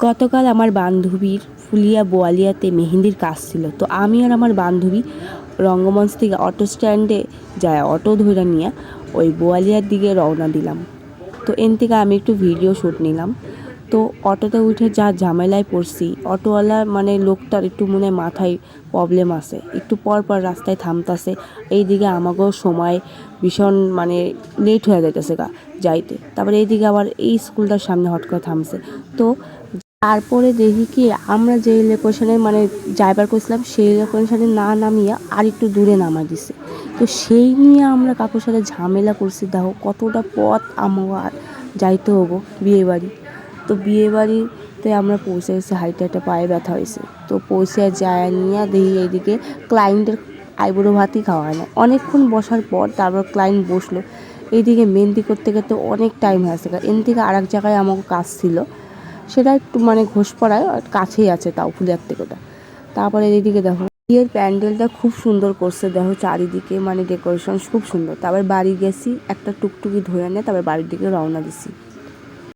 গতকাল আমার বান্ধবীর ফুলিয়া বোয়ালিয়াতে মেহেন্দির কাজ ছিল, তো আমি আর আমার বান্ধবী রঙ্গমঞ্চ থেকে অটো স্ট্যান্ডে যায় অটো ধরে নিয়ে ওই বোয়ালিয়ার দিকে রওনা দিলাম। তো এন থেকে আমি একটু ভিডিও শ্যুট নিলাম। তো অটোতে উঠে যা ঝামেলায় পড়ছি, অটোওয়ালা মানে লোকটার একটু মনে মাথায় প্রবলেম আছে, একটু পর পর রাস্তায় থামতাছে। এইদিকে আমাকেও সময় ভীষণ মানে লেট হয়ে যাইতেছে যাইতে। তারপরে এইদিকে আবার এই স্কুলটার সামনে হট করে থামছে। তো তারপরে দেখি কি আমরা যে লোকেশনে মানে যাইবার করছিলাম সেই লোকেশনে না নামিয়ে আর একটু দূরে নামা দিছে। তো সেই নিয়ে আমরা কাকুর সাথে ঝামেলা করছি। দেখো কতটা পথ আমার যাইতে হবো বিয়েবাড়ি। তো বিয়েবাড়িতে আমরা পৌঁছে গেছি, হাইটে একটা পায়ে ব্যথা হয়েছে। তো পৌঁছে যায় নিয়ে দেখি এইদিকে ক্লায়েন্টের আইবুড়ো ভাতই খাওয়া হয় না। অনেকক্ষণ বসার পর তারপর ক্লায়েন্ট বসলো। এইদিকে মেহেন্দি করতে করতে অনেক টাইম হয়েছে। এর থেকে আর এক জায়গায় আমার কাজ ছিল, সেটা একটু মানে ঘোষপাড়ায় কাছেই আছে, তাও ফুলিয়ার থেকে ওটা। তারপরে এইদিকে দেখো বিয়ের প্যান্ডেলটা খুব সুন্দর করছে, দেখো চারিদিকে মানে ডেকোরেশন খুব সুন্দর। তারপর বাড়ি গেছি, একটা টুকটুকি ধরে নিয়ে তারপর বাড়ির দিকে রওনা দিছি।